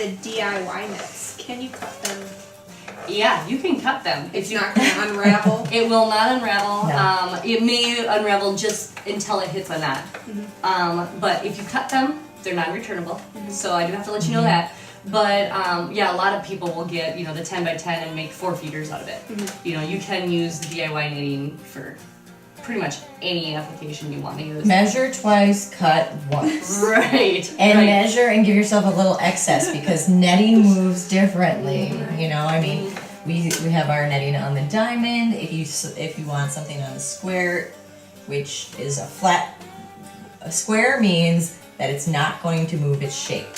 the DIY nets, can you cut them? Yeah, you can cut them. It's not going to unravel? It will not unravel. No. It may unravel just until it hits a knot. But if you cut them, they're non-returnable. So I do have to let you know that. But yeah, a lot of people will get, you know, the 10 by 10 and make 4 feeders out of it. You know, you can use DIY knitting for pretty much any application you want to use. Measure twice, cut once. Right. And right. measure and give yourself a little excess because netting moves differently. You know, I mean, we have our netting on the diamond. If you want something on the square, which is a square means that it's not going to move its shape.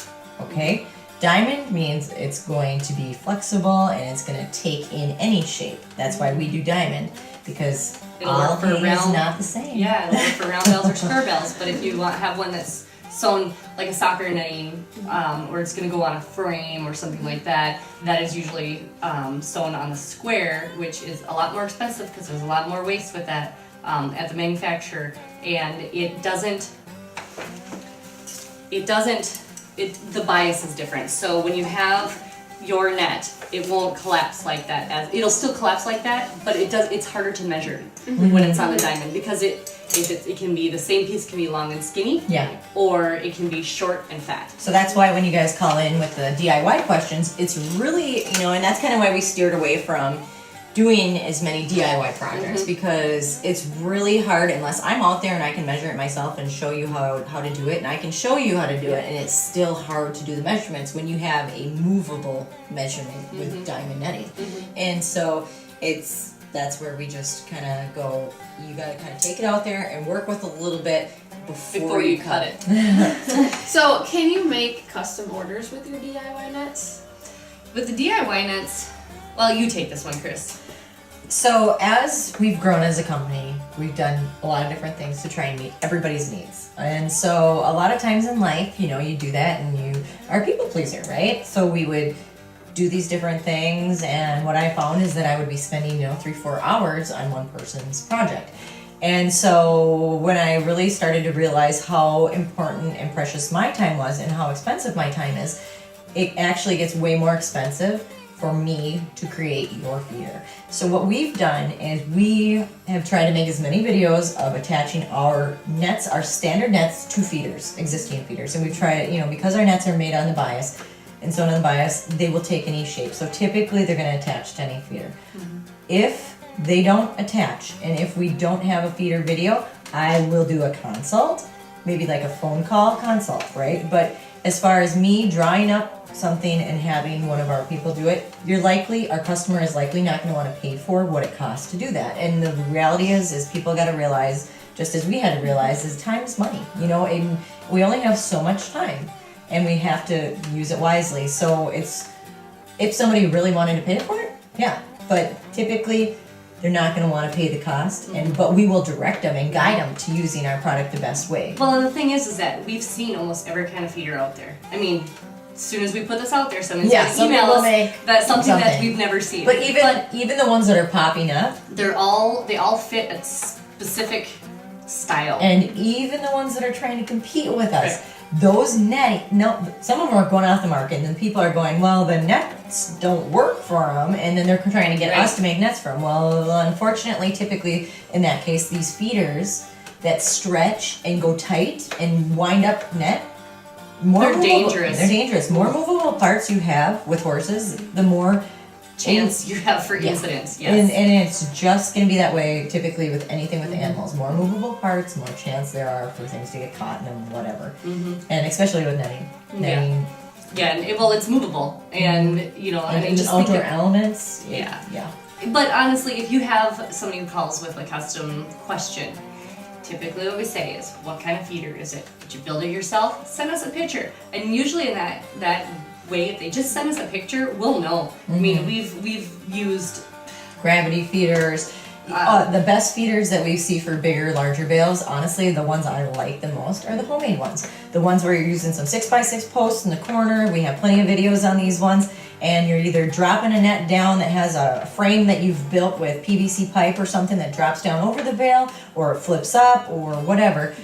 Okay? Diamond means it's going to be flexible and it's going to take in any shape. That's why we do diamond, because It'll all work for is round- not the same. Yeah, it'll work for round bells or square bells. But if you have one that's sewn like a soccer netting, or it's going to go on a frame or something like that, that is usually sewn on the square, which is a lot more expensive because there's a lot more waste with that at the manufacturer, and the bias is different. So when you have your net, it won't collapse like that. It'll still collapse like that, but it's harder to measure when it's on the diamond because it can be, the same piece can be long and skinny, Yeah. or it can be short and fat. So that's why when you guys call in with the DIY questions, it's really, you know, and that's kind of why we steered away from doing as many DIY projects because it's really hard unless I'm out there and I can measure it myself and show you how to do it, and I can show you how to do it, and it's still hard to do the measurements when you have a movable measurement with diamond netting. And so that's where we just kind of go, you got to kind of take it out there and work with a little bit before you cut it. So can you make custom orders with your DIY nets? With the DIY nets, well, you take this one, Chris. So as we've grown as a company, we've done a lot of different things to try and meet everybody's needs. And so a lot of times in life, you know, you do that and you are a people pleaser, right? So we would do these different things, and what I found is that I would be spending, 3-4 hours on one person's project. And so when I really started to realize how important and precious my time was and how expensive my time is, it actually gets way more expensive for me to create your feeder. So what we've done is we have tried to make as many videos of attaching our nets, our standard nets, to feeders, existing feeders. And we've tried, because our nets are made on the bias and sewn on the bias, they will take any shape. So typically they're gonna attach to any feeder. If they don't attach, and if we don't have a feeder video, I will do a consult, maybe like a phone call consult, right? But as far as me drawing up something and having one of our people do it, our customer is likely not going to want to pay for what it costs to do that. And the reality is people got to realize, just as we had to realize, is time is money, and we only have so much time and we have to use it wisely. So if somebody really wanted to pay for it, yeah, but typically they're not going to want to pay the cost, but we will direct them and guide them to using our product the best way. Well, and the thing is that we've seen almost every kind of feeder out there. I mean, as soon as we put this out there, someone's going to email us that's something that we've never seen. But even the ones that are popping up, they all fit a specific style. And even the ones that are trying to compete with us, those some of them are going off the market, and then people are going, well, the nets don't work for them, and then they're trying to get us to make nets for them. Well, unfortunately, typically in that case, these feeders that stretch and go tight and wind up net, they're dangerous. They're dangerous. More movable parts you have with horses, the more chance you have for incidents. Yes. And it's just going to be that way typically with anything with animals. More movable parts, more chance there are for things to get caught in them, whatever. And especially with netting. Yeah, and it's movable. And, and just outdoor elements. Yeah. But honestly, if you have somebody who calls with a custom question, typically what we say is, what kind of feeder is it? Did you build it yourself? Send us a picture. And usually in that way, if they just send us a picture, we'll know. I mean, we've used gravity feeders. The best feeders that we see for bigger, larger bales, honestly, the ones I like the most are the homemade ones. The ones where you're using some 6x6 posts in the corner. We have plenty of videos on these ones. And you're either dropping a net down that has a frame that you've built with PVC pipe or something that drops down over the bale, or it flips up, or whatever.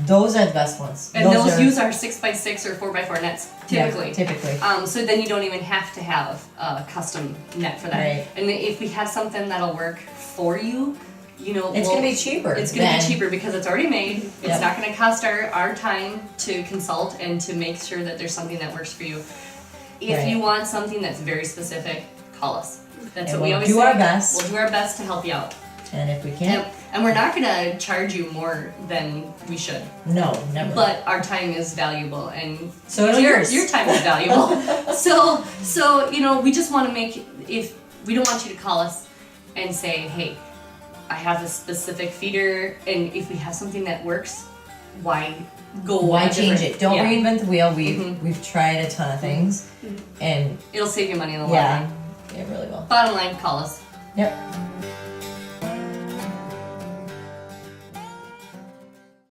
Those are the best ones. And those are, use our 6x6 or 4x4 nets typically. Yeah, typically. So then you don't even have to have a custom net for that. Right. And if we have something that'll work for you, you know, It's gonna be cheaper. It's gonna than- be cheaper because it's already made. It's Yep. not gonna cost our time to consult and to make sure that there's something that works for you. If Right. you want something that's very specific, call us. That's And what we we'll always do say. our best. We'll do our best to help you out. And if we can't, And we're not gonna charge you more than we should. no, never. But our time is valuable, and So is your yours. your time is valuable. so you know, we just want to make if we don't want you to call us and say, hey, I have a specific feeder, and if we have something that works, why go? Why a change different- it? Don't yeah. reinvent the wheel. We've Mhm. we've tried a ton of things, and It'll save you money in the long yeah, run. it really will. Bottom line, call us. Yep.